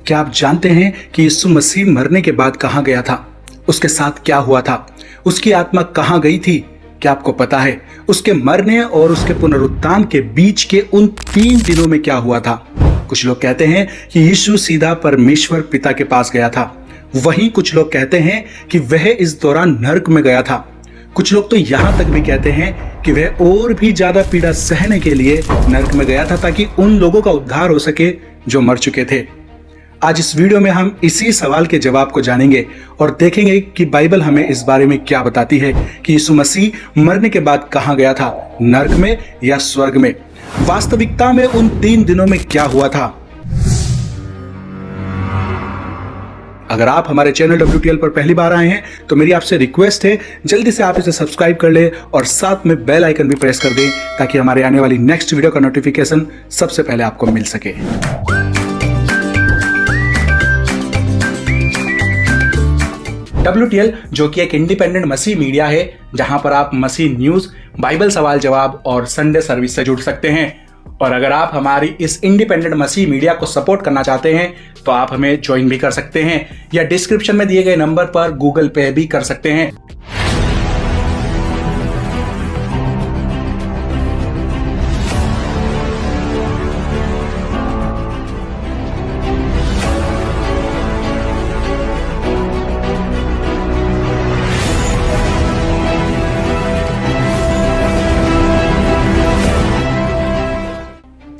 क्या आप जानते हैं कि यीशु मसीह मरने के बाद कहां गया था? उसके साथ क्या हुआ था? उसकी आत्मा कहां गई थी? क्या आपको पता है उसके मरने और उसके पुनरुत्थान के बीच के उन 3 दिनों में क्या हुआ था? कुछ लोग कहते हैं कि यीशु सीधा परमेश्वर पिता के पास गया था। वहीं कुछ लोग कहते हैं कि वह इस दौरान नरक में गया था। कुछ लोग तो यहां तक भी कहते हैं कि वह और भी ज्यादा पीड़ा सहने के लिए नरक में गया था ताकि उन लोगों का उद्धार हो सके जो मर चुके थे। आज इस वीडियो में हम इसी सवाल के जवाब को जानेंगे और देखेंगे कि बाइबल हमें इस बारे में क्या बताती है कि यीशु मसीह मरने के बाद कहां गया था, नरक में या स्वर्ग में। वास्तविकता में उन 3 दिनों में क्या हुआ था। अगर आप हमारे चैनल WTL पर पहली बार आए हैं तो मेरी आपसे रिक्वेस्ट है, जल्दी से आप इसे सब्सक्राइब कर ले और साथ में बेल आइकन भी प्रेस कर दें ताकि हमारे आने वाली नेक्स्ट वीडियो का नोटिफिकेशन सबसे पहले आपको मिल सके। WTL जो कि एक इंडिपेंडेंट मसीह मीडिया है, जहां पर आप मसीह न्यूज, बाइबल सवाल जवाब और संडे सर्विस से जुड़ सकते हैं। और अगर आप हमारी इस इंडिपेंडेंट मसीह मीडिया को सपोर्ट करना चाहते हैं तो आप हमें ज्वाइन भी कर सकते हैं या डिस्क्रिप्शन में दिए गए नंबर पर गूगल पे भी कर सकते हैं।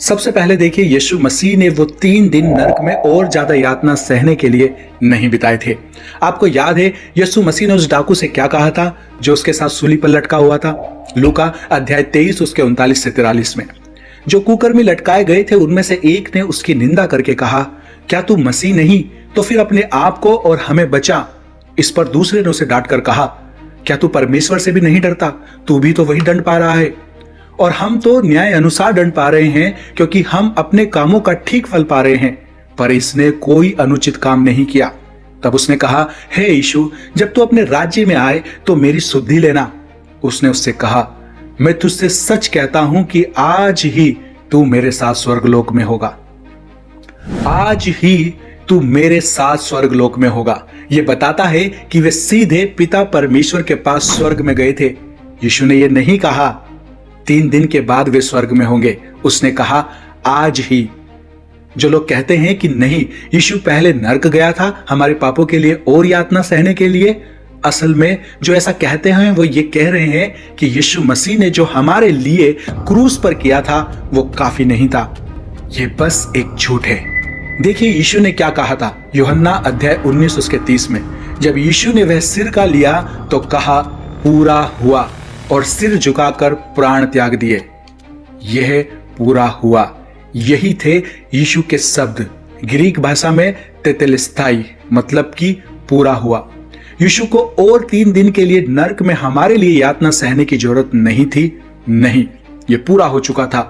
सबसे पहले देखिए, यीशु मसीह ने वो 3 दिन नरक में और ज्यादा यातना सहने के लिए नहीं बिताए थे। आपको याद है यीशु मसीह ने उस डाकू से क्या कहा था जो उसके साथ सूली पर लटका हुआ था? लूका अध्याय 23 उसके 39 से 43 में। जो कुकर्मी लटकाए गए थे उनमें से एक ने उसकी निंदा करके कहा, क्या तू मसीह नहीं तो फिर अपने आप को और हमें बचा। इस पर दूसरे ने उसे डांट कर कहा, क्या तू परमेश्वर से भी नहीं डरता? तू भी तो वही दंड पा रहा है और हम तो न्याय अनुसार दंड पा रहे हैं क्योंकि हम अपने कामों का ठीक फल पा रहे हैं, पर इसने कोई अनुचित काम नहीं किया। तब उसने कहा, हे यीशु, जब तू अपने राज्य में आए तो मेरी सुधि लेना। उसने उससे कहा, मैं तुझसे सच कहता हूं कि आज ही तू मेरे साथ स्वर्गलोक में होगा। आज ही तू मेरे साथ स्वर्गलोक में होगा। यह बताता है कि वे सीधे पिता परमेश्वर के पास स्वर्ग में गए थे। यीशु ने यह नहीं कहा 3 दिन के बाद वे स्वर्ग में होंगे, उसने कहा आज ही। जो लोग कहते हैं कि नहीं, यीशु पहले नरक गया था हमारे पापों के लिए और यातना सहने के लिए, असल में जो ऐसा कहते हैं वो ये कह रहे हैं कि यीशु मसीह ने जो हमारे लिए क्रूस पर किया था वो काफी नहीं था। ये बस एक झूठ है। देखिए यीशु ने क्या कहा था, यूहन्ना अध्याय 19 उसके 30 में। जब यीशु ने वह सिर का लिया तो कहा, पूरा हुआ, और सिर झुकाकर प्राण त्याग दिए। यह पूरा हुआ। यही थे यीशु के शब्द, ग्रीक भाषा में तेतेलिस्ताई, मतलब कि पूरा हुआ। यीशु को और 3 दिन के लिए नरक में हमारे लिए यातना सहने की जरूरत नहीं थी। नहीं, यह पूरा हो चुका था।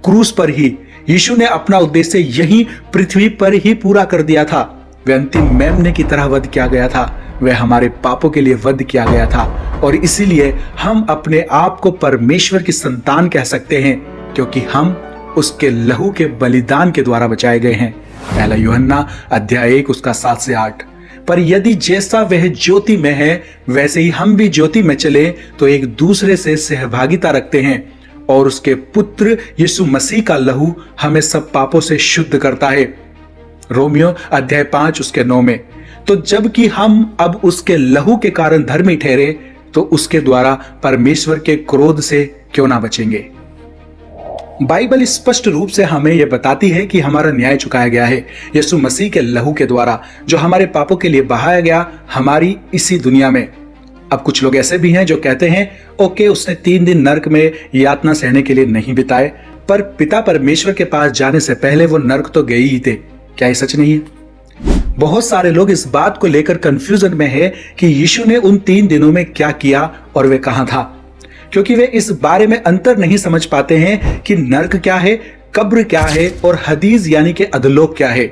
क्रूस पर ही यीशु ने अपना उद्देश्य यही पृथ्वी पर ही पूरा कर दिया था। वह अंतिम मेमने की तरह वध किया गया था। वह हमारे पापों के लिए वध किया गया था और इसीलिए हम अपने आप को परमेश्वर की संतान कह सकते हैं क्योंकि हम उसके लहू के बलिदान के द्वारा बचाए गए हैं। पहला यूहन्ना अध्याय 1 उसका 7 से 8। पर यदि जैसा वह ज्योति में है वैसे ही हम भी ज्योति में चले तो एक दूसरे से सहभागिता रखते हैं और उसके पुत्र यीशु मसीह का लहू हमें सब पापों से शुद्ध करता है। रोमियो अध्याय 5 उसके 9 में। तो जबकि हम अब उसके लहू के कारण धर्मी ठहरे तो उसके द्वारा परमेश्वर के क्रोध से क्यों ना बचेंगे। बाइबल स्पष्ट रूप से हमें यह बताती है कि हमारा न्याय चुकाया गया है यीशु मसीह के लहू के द्वारा, जो हमारे पापों के लिए बहाया गया हमारी इसी दुनिया में। अब कुछ लोग ऐसे भी हैं जो कहते हैं, ओके, उसने 3 दिन नरक में यातना सहने के लिए नहीं बिताए, पर पिता परमेश्वर के पास जाने से पहले वो नरक तो गए ही थे। क्या ये सच नहीं है? बहुत सारे लोग इस बात को लेकर कंफ्यूजन में है कि यीशु ने उन 3 दिनों में क्या किया और वे कहां था, क्योंकि वे इस बारे में अंतर नहीं समझ पाते हैं कि नरक क्या है, कब्र क्या है और हदीस यानी कि अधोलोक क्या है।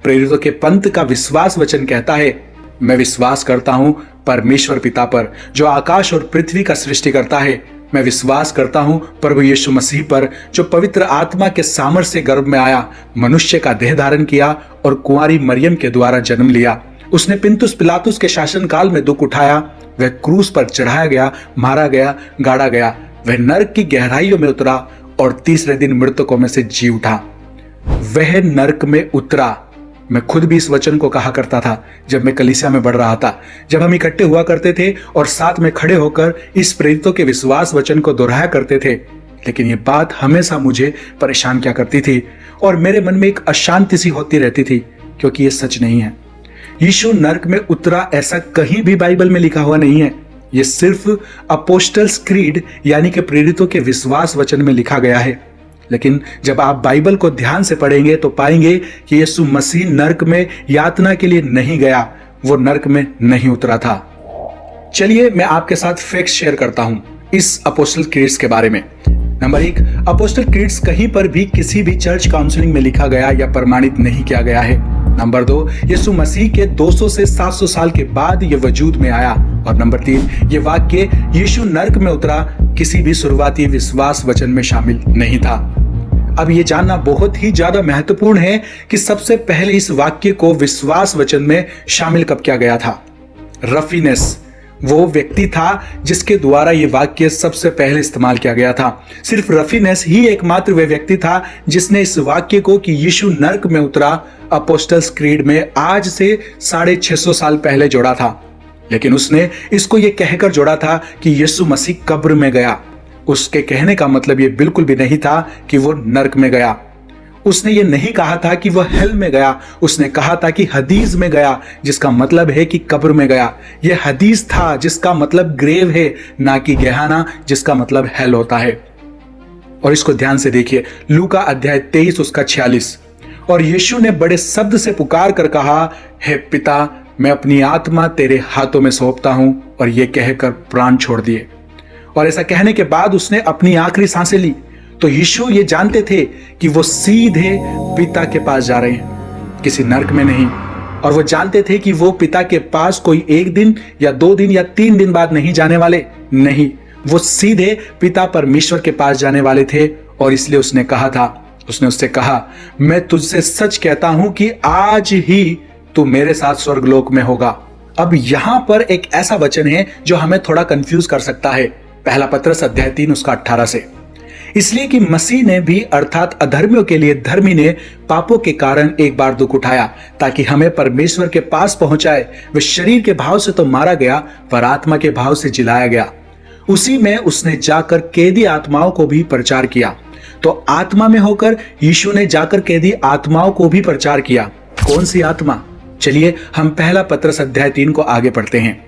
प्रेरितों के पंथ का विश्वास वचन कहता है, मैं विश्वास करता हूं परमेश्वर पिता पर जो आकाश और पृथ्वी का सृष्टि करता है मैं विश्वास करता हूं प्रभु यीशु मसीह पर, जो पवित्र आत्मा के सामर्थ्य से गर्भ में आया, मनुष्य का देह धारण किया और कुंवारी मरियम के द्वारा जन्म लिया। उसने पिलातुस पिलातुस के शासनकाल में दुख उठाया, वह क्रूस पर चढ़ाया गया, मारा गया, गाड़ा गया, वह नरक की गहराइयों में उतरा और तीसरे दिन मृतकों में से जी उठा। वह नरक में उतरा। मैं खुद भी इस वचन को कहा करता था जब मैं कलीसिया में बढ़ रहा था, जब हम इकट्ठे हुआ करते थे और साथ में खड़े होकर इस प्रेरितों के विश्वास वचन को दोहराया करते थे। लेकिन ये बात हमेशा मुझे परेशान किया करती थी और मेरे मन में एक अशांति सी होती रहती थी, क्योंकि ये सच नहीं है। यीशु नरक में उतरा ऐसा कहीं भी बाइबल में लिखा हुआ नहीं है। यह सिर्फ अपोस्टल्स क्रीड यानी कि प्रेरितों के विश्वास वचन में लिखा गया है। लेकिन जब आप बाइबल को ध्यान से पढ़ेंगे तो पाएंगे कि यीशु मसीह नरक में यातना के लिए नहीं गया, वो नरक में नहीं उतरा था। चलिए मैं आपके साथ फैक्ट्स शेयर करता हूं इस अपोस्टल क्रीड्स के बारे में। नंबर 1, अपोस्टल क्रीड्स कहीं पर भी किसी भी चर्च काउंसिलिंग में लिखा गया या प्रमाणित नहीं किया गया है। नंबर 2, यीशु मसीह के 200 से 700 साल के बाद यह वजूद में आया। और नंबर 3, यह वाक्य यीशु नरक में उतरा किसी भी शुरुआती विश्वास वचन में शामिल नहीं था। अब यह जानना बहुत ही ज्यादा महत्वपूर्ण है कि सबसे पहले इस वाक्य को विश्वास वचन में शामिल कब किया गया था। रफीनेस वो व्यक्ति था जिसके द्वारा यह वाक्य सबसे पहले इस्तेमाल किया गया था। सिर्फ रफीनेस ही एकमात्र वह व्यक्ति था जिसने इस वाक्य को कि यीशु नरक में उतरा अपोस्टल्स क्रीड में आज से 650 साल पहले जोड़ा था। लेकिन उसने इसको यह कहकर जोड़ा था कि यीशु मसीह कब्र में गया। उसके कहने का मतलब यह बिल्कुल भी नहीं था कि वो नरक में गया। उसने ये नहीं कहा था कि वह हेल में गया, उसने कहा था कि हदीस में गया, जिसका मतलब है कि कब्र में गया। यह हदीस था जिसका मतलब ग्रेव है, ना कि गेहाना जिसका मतलब हेल होता है। और इसको ध्यान से देखिए, लूका अध्याय 23 उसका 46। और यीशु ने बड़े शब्द से पुकार कर कहा, हे पिता, मैं अपनी आत्मा तेरे हाथों में सौंपता हूं। और यह कहकर प्राण छोड़ दिए। और ऐसा कहने के बाद उसने अपनी आखिरी सांसें ली। तो यीशु ये जानते थे कि वो सीधे पिता के पास जा रहे हैं, किसी नरक में नहीं। और वो जानते थे कि वो पिता के पास कोई 1 दिन या 2 दिन या 3 दिन बाद नहीं जाने वाले, नहीं, वो सीधे पिता परमेश्वर के पास जाने वाले थे। और इसलिए उसने कहा था, उसने उससे कहा, मैं तुझसे सच कहता हूं कि आज ही तू मेरे साथ स्वर्गलोक में होगा। अब यहां पर एक ऐसा वचन है जो हमें थोड़ा कंफ्यूज कर सकता है। पहला पत्रस अध्याय 3 उसका 18 से। इसलिए कि मसीह ने भी अर्थात अधर्मियों के लिए धर्मी ने पापों के कारण एक बार दुख उठाया ताकि हमें परमेश्वर के पास पहुंचाए। वह शरीर के भाव से तो मारा गया पर आत्मा के भाव से जिलाया गया। उसी में उसने जाकर कैदी आत्माओं को भी प्रचार किया। तो आत्मा में होकर यीशु ने जाकर कैदी आत्माओं को भी प्रचार किया। कौन सी आत्मा? चलिए हम पहला पत्रस अध्याय 3 को आगे पढ़ते हैं।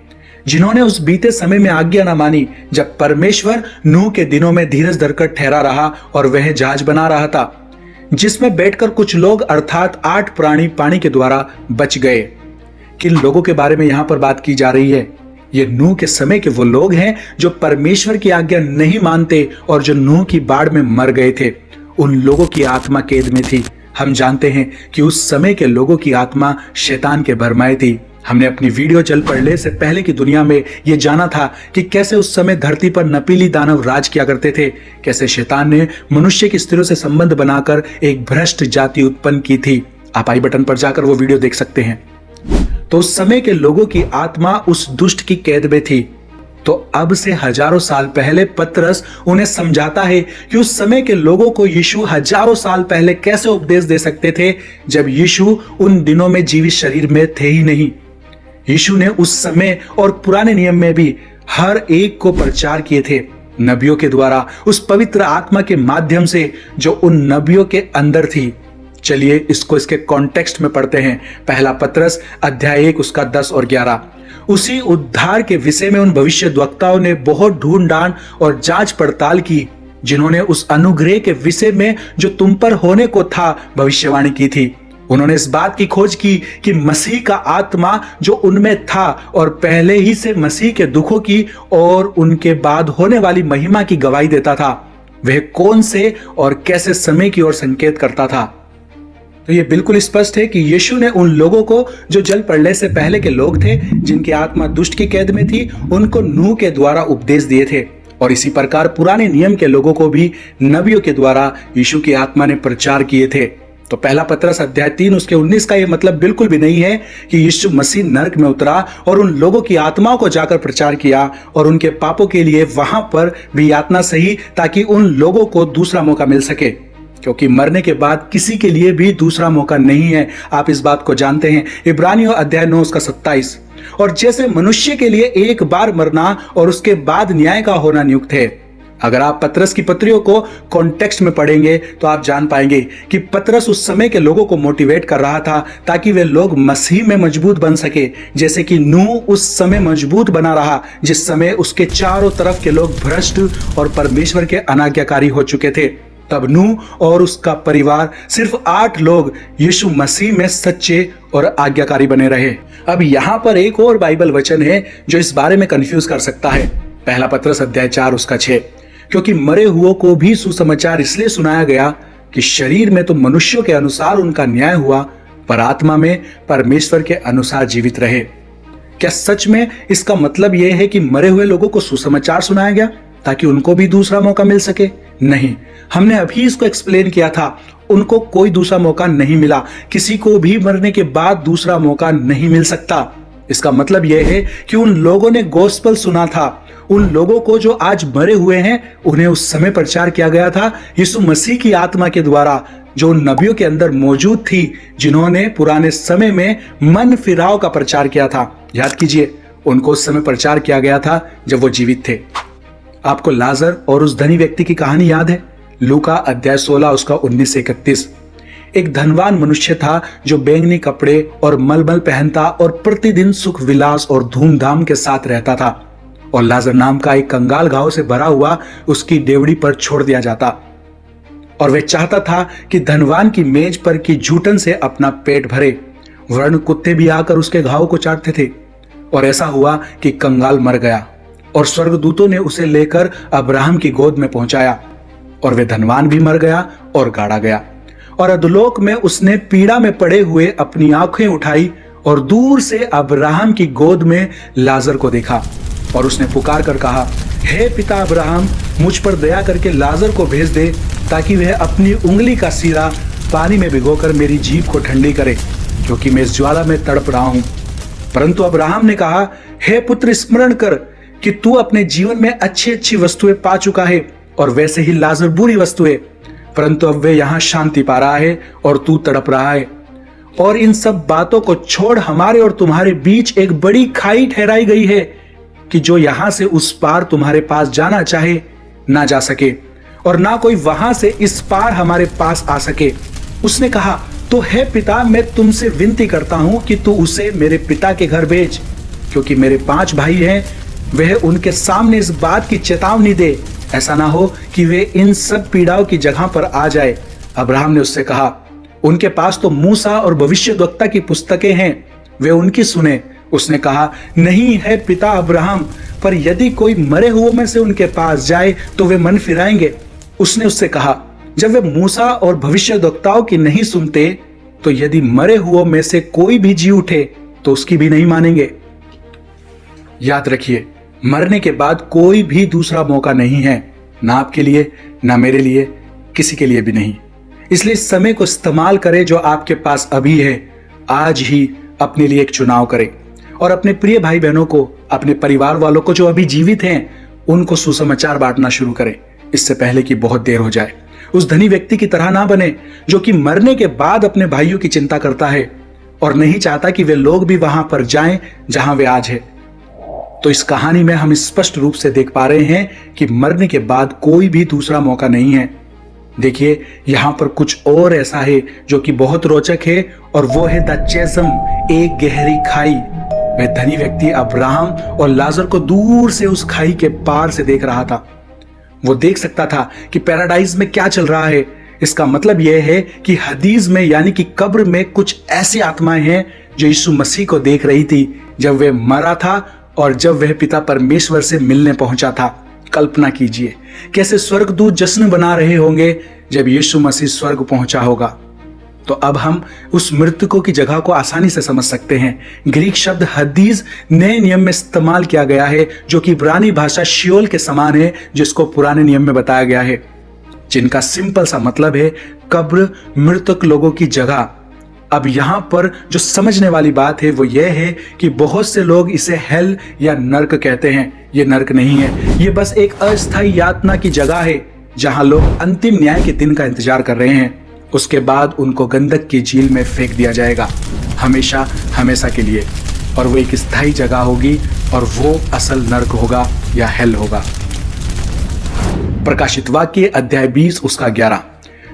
जिन्होंने उस बीते समय में आज्ञा न मानी जब परमेश्वर नूह के दिनों में धीरज धरकर ठहरा रहा और वह जहाज बना रहा था, जिसमें बैठकर कुछ लोग अर्थात 8 प्राणी पानी के द्वारा बच गए। किन लोगों के बारे में यहां पर बात की जा रही है? ये नूह के समय के वो लोग हैं जो परमेश्वर की आज्ञा नहीं मानते और जो नूह की बाढ़ में मर गए थे। उन लोगों की आत्मा कैद में थी। हम जानते हैं कि उस समय के लोगों की आत्मा शैतान के भरमाए थी। हमने अपनी वीडियो जल पड़ने से पहले की दुनिया में यह जाना था कि कैसे उस समय धरती पर नपीली दानव राज किया करते थे, कैसे शैतान ने मनुष्य की स्त्रियों से संबंध बनाकर एक भ्रष्ट जाति उत्पन्न की थी। आप आई बटन पर जाकर वो वीडियो देख सकते हैं। तो उस समय के लोगों की आत्मा उस दुष्ट की कैद में थी। तो अब से हजारों साल पहले पतरस उन्हें समझाता है कि उस समय के लोगों को यीशु हजारों साल पहले कैसे उपदेश दे सकते थे जब यीशु उन दिनों में जीवित शरीर में थे ही नहीं। यीशु ने उस समय और पुराने नियम में भी हर एक को प्रचार किए थे, नबियों के द्वारा, उस पवित्र आत्मा के माध्यम से जो उन नबियों के अंदर थी। चलिए इसको इसके कॉन्टेक्स्ट में पढ़ते हैं। पहला पत्रस अध्याय 1 उसका 10 और 11। उसी उद्धार के विषय में उन भविष्यद्वक्ताओं ने बहुत ढूंढ और जांच पड़ताल की, जिन्होंने उस अनुग्रह के विषय में जो तुम पर होने को था भविष्यवाणी की थी। उन्होंने इस बात की खोज की कि मसीह का आत्मा जो उनमें था और पहले ही से मसीह के दुखों की और उनके बाद होने वाली महिमा की गवाही देता था, वह कौन से और कैसे समय की ओर संकेत करता था। तो यह बिल्कुल स्पष्ट है कि यीशु ने उन लोगों को जो जल पड़ने से पहले के लोग थे, जिनकी आत्मा दुष्ट की कैद में थी, उनको नूह के द्वारा उपदेश दिए थे। और इसी प्रकार पुराने नियम के लोगों को भी नबियों के द्वारा यीशु की आत्मा ने प्रचार किए थे। तो पहला पतरस अध्याय 3 उसके 19 का यह मतलब बिल्कुल भी नहीं है कि यीशु मसीह नरक में उतरा और उन लोगों की आत्माओं को जाकर प्रचार किया और उनके पापों के लिए वहां पर भी यातना सही, ताकि उन लोगों को दूसरा मौका मिल सके, क्योंकि मरने के बाद किसी के लिए भी दूसरा मौका नहीं है। आप इस बात को जानते हैं। इब्रानियों अध्याय 9 उसका 27। और जैसे मनुष्य के लिए एक बार मरना और उसके बाद न्याय का होना नियुक्त है। अगर आप पतरस की पत्रियों को कॉन्टेक्स्ट में पढ़ेंगे तो आप जान पाएंगे कि पतरस उस समय के लोगों को मोटिवेट कर रहा था ताकि वे लोग मसीह में मजबूत बन सके, जैसे कि नूह उस समय मजबूत बना रहा जिस समय उसके चारों तरफ के लोग भ्रष्ट और परमेश्वर के अनाज्ञाकारी हो चुके थे। तब नूह और उसका परिवार सिर्फ 8 लोग यीशु मसीह में सच्चे और आज्ञाकारी बने रहे। अब यहाँ पर एक और बाइबल वचन है जो इस बारे में कंफ्यूज कर सकता है। पहला पतरस अध्याय 4 उसका 6। क्योंकि मरे हुओं को भी सुसमाचार इसलिए सुनाया गया कि शरीर में तो मनुष्यों के अनुसार उनका न्याय हुआ, पर आत्मा में परमेश्वर के अनुसार जीवित रहे। क्या सच में इसका मतलब यह है कि मरे हुए लोगों को सुसमाचार सुनाया गया ताकि उनको भी दूसरा मौका मिल सके? नहीं, हमने अभी इसको एक्सप्लेन किया था। उनको कोई दूसरा मौका नहीं मिला। किसी को भी मरने के बाद दूसरा मौका नहीं मिल सकता। इसका मतलब यह है कि उन लोगों ने गॉस्पेल सुना था। उन लोगों को जो आज मरे हुए हैं उन्हें उस समय प्रचार किया गया था यीशु मसीह की आत्मा के द्वारा, जो उन नबियों के अंदर मौजूद थी जिन्होंने पुराने समय में मन फिराव का प्रचार किया था। याद कीजिए, उनको उस समय प्रचार किया गया था जब वो जीवित थे। आपको लाजर और उस धनी व्यक्ति की कहानी याद है? लूका अध्याय 16 उसका 19 से 31। एक धनवान मनुष्य था जो बैंगनी कपड़े और मलमल पहनता और प्रतिदिन सुख विलास और धूमधाम के साथ रहता था, और लाजर नाम का एक कंगाल घाव से भरा हुआ उसकी डेवड़ी पर छोड़ दिया जाता। और वह चाहता था कि धनवान की मेज पर की जूठन से अपना पेट भरे, वरन कुत्ते भी आकर उसके घाव को चाटते थे। और ऐसा हुआ कि कंगाल मर गया और स्वर्गदूतों ने उसे लेकर अब्राहम की गोद में पहुंचाया, और वह धनवान भी मर गया और गाड़ा गया। और अधोलोक में उसने पीड़ा में पड़े हुए अपनी आंखें उठाई और दूर से अब्राहम की गोद में लाजर को देखा, और उसने पुकार कर कहा, हे पिता अब्राहम, मुझ पर दया करके लाजर को भेज दे ताकि वह अपनी उंगली का सिरा पानी में भिगोकर मेरी जीभ को ठंडी करे, क्योंकि मैं इस ज्वाला में तड़प रहा हूं। परंतु अब्राहम ने कहा, हे पुत्र, स्मरण कर कि तू अपने जीवन में अच्छी अच्छी वस्तुएं पा चुका है, और वैसे ही लाजर बुरी वस्तुएं, परंतु अब वे यहां शांति पा रहा है और तू तड़प रहा है। और इन सब बातों को छोड़ हमारे और तुम्हारे बीच एक बड़ी खाई ठहराई गई है कि जो यहां से उस पार तुम्हारे पास जाना चाहे ना जा सके, और ना कोई वहां से इस पार हमारे पास आ सके। उसने कहा, तो हे पिता, मैं तुमसे विनती करता हूं कि तू उसे मेरे पिता के घर भेज, क्योंकि मेरे 5 भाई हैं। वह उनके सामने इस बात की चेतावनी दे, ऐसा ना हो कि वे इन सब पीड़ाओं की जगह पर आ जाए। अब्राहम ने उससे कहा, उनके पास तो मूसा और भविष्यद्वक्ता की पुस्तकें हैं, वे उनकी सुने। उसने कहा, नहीं है पिता अब्राहम, पर यदि कोई मरे हुओं में से उनके पास जाए तो वे मन फिराएंगे। उसने उससे कहा, जब वे मूसा और भविष्यद्वक्ताओं की नहीं सुनते, तो यदि मरे हुओं में से कोई भी जी उठे तो उसकी भी नहीं मानेंगे। याद रखिए, मरने के बाद कोई भी दूसरा मौका नहीं है, ना आपके लिए, ना मेरे लिए, किसी के लिए भी नहीं। इसलिए इस समय को इस्तेमाल करें जो आपके पास अभी है। आज ही अपने लिए एक चुनाव करें और अपने प्रिय भाई बहनों को, अपने परिवार वालों को जो अभी जीवित हैं, उनको सुसमाचार बांटना शुरू करें, इससे पहले कि बहुत देर हो जाए। उस धनी व्यक्ति की तरह ना बने जो कि मरने के बाद अपने भाइयों की चिंता करता है और नहीं चाहता कि वे लोग भी वहां पर जाएं जहां वे आज है। तो इस कहानी में हम स्पष्ट रूप से देख पा रहे हैं कि मरने के बाद कोई भी दूसरा मौका नहीं है। देखिए, यहां पर कुछ और ऐसा है जो कि बहुत रोचक है, और वो है द चेसम, एक गहरी खाई। वह धनी व्यक्ति अब्राहम और लाजर को दूर से उस खाई के पार से देख रहा था। वो देख सकता था कि पैराडाइज में क्या चल रहा है। इसका मतलब यह है कि हदीस में यानी कि कब्र में कुछ ऐसी आत्माएं हैं जो यीशु मसीह को देख रही थी जब वह मरा था और जब वह पिता परमेश्वर से मिलने पहुंचा था। कल्पना कीजिए कैसे स्वर्गदूत जश्न बना रहे होंगे जब यीशु मसीह स्वर्ग पहुंचा होगा। तो अब हम उस मृतकों की जगह को आसानी से समझ सकते हैं। ग्रीक शब्द हदीस नए नियम में इस्तेमाल किया गया है, जो कि इब्रानी भाषा शियोल के समान है, जिसको पुराने नियम में बताया गया है, जिनका सिंपल सा मतलब है कब्र, मृतक लोगों की जगह। अब यहां पर जो समझने वाली बात है वो यह है कि बहुत से लोग इसे हेल या नर्क कहते हैं। ये नर्क नहीं है, ये बस एक अस्थायी यातना की जगह है जहां लोग अंतिम न्याय के दिन का इंतजार कर रहे हैं। उसके बाद उनको गंधक की झील में फेंक दिया जाएगा, हमेशा हमेशा के लिए। और वो एक स्थायी जगह होगी और वो असल नर्क होगा या हेल होगा। प्रकाशित वाक्य अध्याय 20 उसका 11।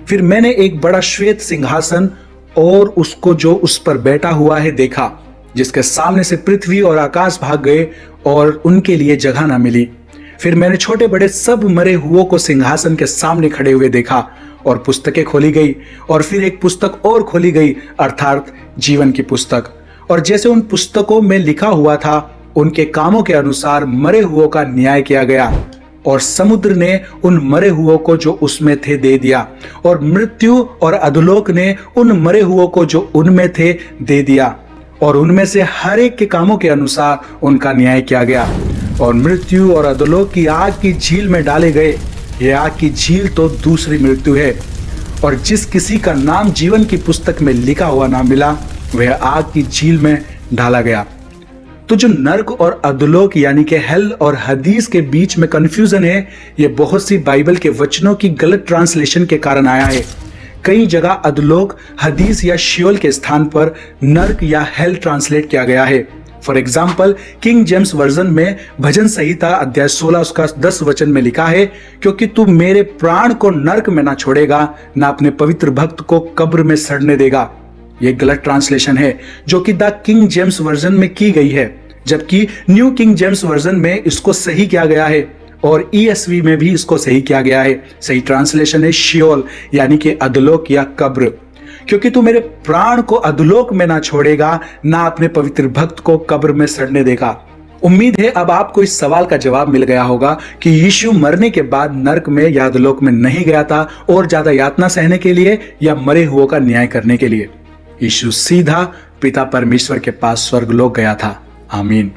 फिर मैंने एक बड़ा श्वेत सिंहासन और उसको जो उस पर बैठा हुआ है देखा, जिसके सामने से पृथ्वी और आकाश भाग गए और उनके लिए जगह ना मिली। फिर मैंने छोटे बड़े सब मरे हुओं को सिंहासन के सामने खड़े हुए देखा और पुस्तकें खोली गई और फिर एक पुस्तक और खोली गई, अर्थात जीवन की पुस्तक। और जैसे उन पुस्तकों में लिखा हुआ था, उनके कामों के अनुसार मरे हुओं का न्याय किया गया। और समुद्र ने उन मरे हुओं को जो उसमें थे दे दिया, और मृत्यु और अधोलोक ने उन मरे हुओं को जो उनमें थे दे दिया, और उनमें से हर एक के कामों के अनुसार उनका न्याय किया गया। और मृत्यु और अधोलोक की आग की झील में डाले गए। यह आग की झील तो दूसरी मृत्यु है। और जिस किसी का नाम जीवन की पुस्तक में लिखा हुआ ना मिला, वह आग की झील में डाला गया। तो जो नर्क और अधोलोक यानी कि हेल और हदीस के बीच में कंफ्यूजन है, ये बहुत सी बाइबल के वचनों की गलत ट्रांसलेशन के कारण आया है। कई जगह अधोलोक, हदीस या शियोल के स्थान पर नर्क या हेल ट्रांसलेट किया गया है। For example, king James version में भजन संहिता अध्याय 16 उसका 10 वचन में लिखा है, क्योंकि तू मेरे प्राण को नर्क में ना छोड़ेगा, ना अपने पवित्र भक्त को कब्र में सड़ने देगा। यह गलत ट्रांसलेशन है जो कि द किंग जेम्स वर्जन में की गई है, जबकि न्यू किंग जेम्स वर्जन में इसको सही किया गया है और ESV में भी इसको सही किया गया है। सही ट्रांसलेशन है शियोल यानी कि अधोलोक या कब्र। क्योंकि तू मेरे प्राण को अधोलोक में ना छोड़ेगा, ना अपने पवित्र भक्त को कब्र में सड़ने देगा। उम्मीद है अब आपको इस सवाल का जवाब मिल गया होगा कि यीशु मरने के बाद नर्क में या अधोलोक में नहीं गया था और ज्यादा यातना सहने के लिए या मरे हुओं का न्याय करने के लिए। यीशु सीधा पिता परमेश्वर के पास स्वर्गलोक गया था। आमीन।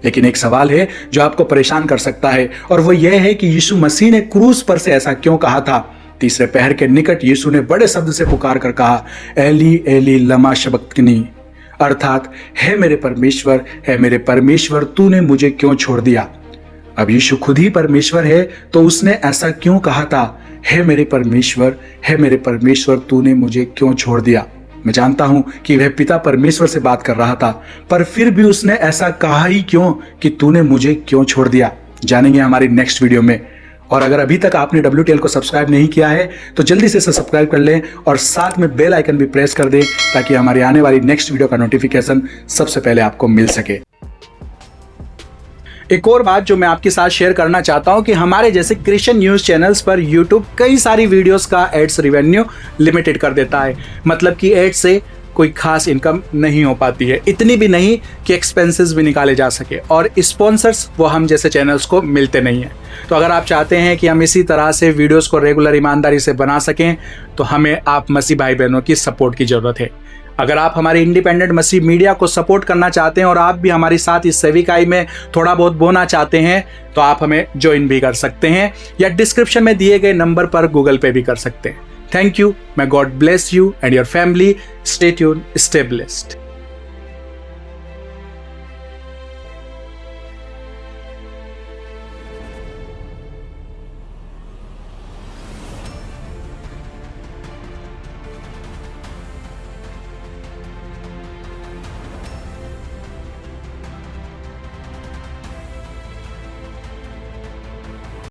लेकिन एक सवाल है जो आपको परेशान कर सकता है, और वो यह है कि यीशु मसीह ने क्रूस पर से ऐसा क्यों कहा था। तीसरे पहर के निकट यीशु ने बड़े शब्द से पुकार कर कहा, एली एली लमा शबक्तनी, अर्थात है मेरे परमेश्वर तूने मुझे क्यों छोड़ दिया। अब यीशु खुद ही परमेश्वर है, तो उसने ऐसा क्यों कहा था, है मेरे परमेश्वर तूने मुझे क्यों छोड़ दिया। मैं जानता हूं कि वह पिता परमेश्वर से बात कर रहा था, पर फिर भी उसने ऐसा कहा ही क्यों कि तूने मुझे क्यों छोड़ दिया, जानेंगे हमारी नेक्स्ट वीडियो में। और अगर अभी तक आपने WTL को सब्सक्राइब नहीं किया है तो जल्दी से सब्सक्राइब कर लें और साथ में बेल आइकन भी प्रेस कर दें, ताकि हमारी आने वाली नेक्स्ट वीडियो का नोटिफिकेशन सबसे पहले आपको मिल सके। एक और बात जो मैं आपके साथ शेयर करना चाहता हूं कि हमारे जैसे क्रिश्चियन न्यूज चैनल्स पर YouTube कई सारी वीडियोस का एड्स रिवेन्यू लिमिटेड कर देता है। मतलब कि एड से कोई खास इनकम नहीं हो पाती है, इतनी भी नहीं कि एक्सपेंसेस भी निकाले जा सके, और स्पॉन्सर्स वो हम जैसे चैनल्स को मिलते नहीं हैं। तो अगर आप चाहते हैं कि हम इसी तरह से वीडियोस को रेगुलर ईमानदारी से बना सकें, तो हमें आप मसीह भाई बहनों की सपोर्ट की ज़रूरत है। अगर आप हमारे इंडिपेंडेंट मसीह मीडिया को सपोर्ट करना चाहते हैं और आप भी हमारे साथ इस सेविकाई में थोड़ा बहुत बोना चाहते हैं, तो आप हमें ज्वाइन भी कर सकते हैं या डिस्क्रिप्शन में दिए गए नंबर पर गूगल पे भी कर सकते हैं। Thank you. May God bless you and your family. Stay tuned. Stay blessed.